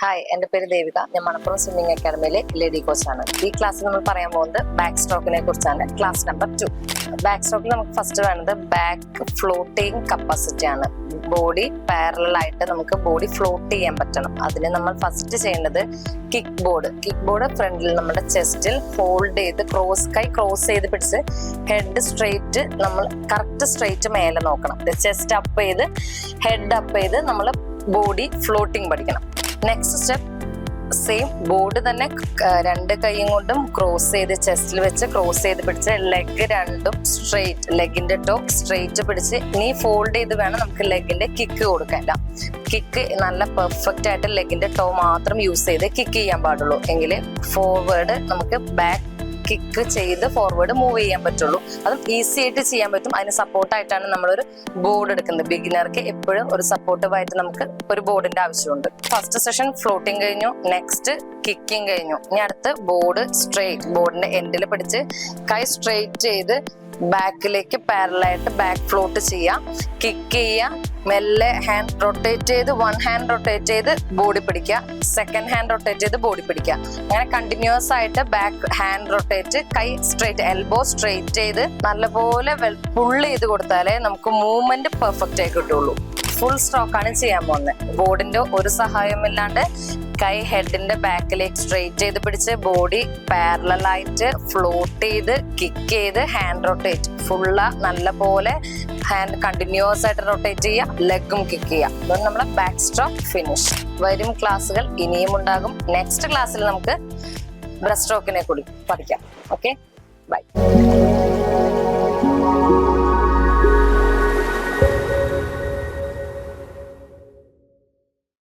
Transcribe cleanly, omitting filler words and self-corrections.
Hi, എൻ്റെ പേര് ദേവിക. ഞാൻ മണപ്പുറം സ്വിമ്മിംഗ് അക്കാഡമിയിലെ ലേഡി കോച്ചാണ്. ഈ ക്ലാസ്സിൽ നമ്മൾ പറയാൻ പോകുന്നത് ബാക്ക് സ്ട്രോക്കിനെ കുറിച്ചാണ്. Class number 2. ബാക്ക് സ്ട്രോക്കിൽ നമുക്ക് ഫസ്റ്റ് വേണ്ടത് ബാക്ക് ഫ്ലോട്ടിങ് കപ്പാസിറ്റി ആണ്. ബോഡി പാരലൽ ആയിട്ട് നമുക്ക് ബോഡി ഫ്ലോട്ട് ചെയ്യാൻ പറ്റണം. അതിന് നമ്മൾ ഫസ്റ്റ് ചെയ്യേണ്ടത് കിക്ക് ബോർഡ് ഫ്രണ്ടിൽ നമ്മുടെ ചെസ്റ്റിൽ ഹോൾഡ് ചെയ്ത് കൈ ക്രോസ് ചെയ്ത് പിടിച്ച് ഹെഡ് സ്ട്രെയിറ്റ്, നമ്മൾ കറക്റ്റ് സ്ട്രെയിറ്റ് മേലെ നോക്കണം. ചെസ്റ്റ് അപ്പ് ചെയ്ത് ഹെഡ് അപ്പ് ചെയ്ത് നമ്മൾ ബോഡി ഫ്ലോട്ടിങ് പഠിക്കണം. നെക്സ്റ്റ് സ്റ്റെപ്പ് സെയിം ബോർഡ് തന്നെ രണ്ട് കൈയും കൊണ്ടും ക്രോസ് ചെയ്ത് ചെസ്റ്റിൽ വെച്ച് ക്രോസ് ചെയ്ത് പിടിച്ച് ലെഗ് രണ്ടും സ്ട്രെയിറ്റ്, ലെഗിന്റെ ടോപ്പ് സ്ട്രെയിറ്റ് പിടിച്ച് ഇനി ഫോൾഡ് ചെയ്ത് വേണം നമുക്ക് ലെഗിന്റെ കിക്ക് കൊടുക്കാൻ. കിക്ക് നല്ല പെർഫെക്റ്റ് ആയിട്ട് ലെഗിന്റെ ടോ മാത്രം യൂസ് ചെയ്ത് കിക്ക് ചെയ്യാൻ പാടുള്ളൂ. എങ്കിൽ ഫോർവേഡ് നമുക്ക് ബാക്ക് കിക്ക് ചെയ്ത് ഫോർവേഡ് മൂവ് ചെയ്യാൻ പറ്റുള്ളൂ. അതും ഈസി ആയിട്ട് ചെയ്യാൻ പറ്റും. അതിന് സപ്പോർട്ടായിട്ടാണ് നമ്മളൊരു ബോർഡ് എടുക്കുന്നത്. ബിഗിനർക്ക് എപ്പോഴും ഒരു സപ്പോർട്ടീവായിട്ട് നമുക്ക് ഒരു ബോർഡിന്റെ ആവശ്യമുണ്ട്. ഫസ്റ്റ് സെഷൻ ഫ്ലോട്ടിങ് കഴിഞ്ഞു, നെക്സ്റ്റ് കിക്കിങ് കഴിഞ്ഞു. ഇനി അടുത്ത് ബോർഡ് സ്ട്രെയിറ്റ്, ബോർഡിന്റെ എൻഡിൽ പിടിച്ച് കൈ സ്ട്രെയിറ്റ് ചെയ്ത് ബാക്കിലേക്ക് പാരലായിട്ട് ബാക്ക് ഫ്ലോട്ട് ചെയ്യാം. കിക്ക് ചെയ്യാം, മെല്ലെ ഹാൻഡ് റൊട്ടേറ്റ് ചെയ്ത് വൺ ഹാൻഡ് റൊട്ടേറ്റ് ചെയ്ത് ബോഡി പിടിക്കുക, സെക്കൻഡ് ഹാൻഡ് റൊട്ടേറ്റ് ചെയ്ത് ബോഡി പിടിക്കുക. അങ്ങനെ കണ്ടിന്യൂസ് ആയിട്ട് ബാക്ക് ഹാൻഡ് റൊട്ടേറ്റ്, കൈ സ്ട്രെയിറ്റ്, എൽബോ സ്ട്രെയിറ്റ് ചെയ്ത് നല്ലപോലെ പുള്ള് ചെയ്ത് കൊടുത്താലേ നമുക്ക് മൂവ്മെന്റ് പെർഫെക്റ്റ് ആയി കിട്ടുള്ളൂ. ഫുൾ സ്ട്രോക്കാണ് ചെയ്യാൻ പോകുന്നത്. ബോർഡിന്റെ ഒരു സഹായമില്ലാണ്ട് കൈ ഹെഡിന്റെ ബാക്കിലേക്ക് സ്ട്രെയിറ്റ് ചെയ്ത് പിടിച്ച് ബോഡി പാരലായിട്ട് ഫ്ലോട്ട് ചെയ്ത് കിക്ക് ചെയ്ത് ഹാൻഡ് റൊട്ടേറ്റ് നല്ല പോലെ ഹാൻഡ് കണ്ടിന്യൂസ് ആയിട്ട് റൊട്ടേറ്റ് ചെയ്യുക, ലെഗും കിക്ക് ചെയ്യുക. അതുകൊണ്ട് നമ്മളെ ബാക്ക് സ്ട്രോക്ക് ഫിനിഷ്. വരും ക്ലാസ്സുകൾ ഇനിയും ഉണ്ടാകും. നെക്സ്റ്റ് ക്ലാസ്സിൽ നമുക്ക് ബ്രസ്റ്റ് സ്ട്രോക്കിനെ കൂടി പഠിക്കാം. Okay, by.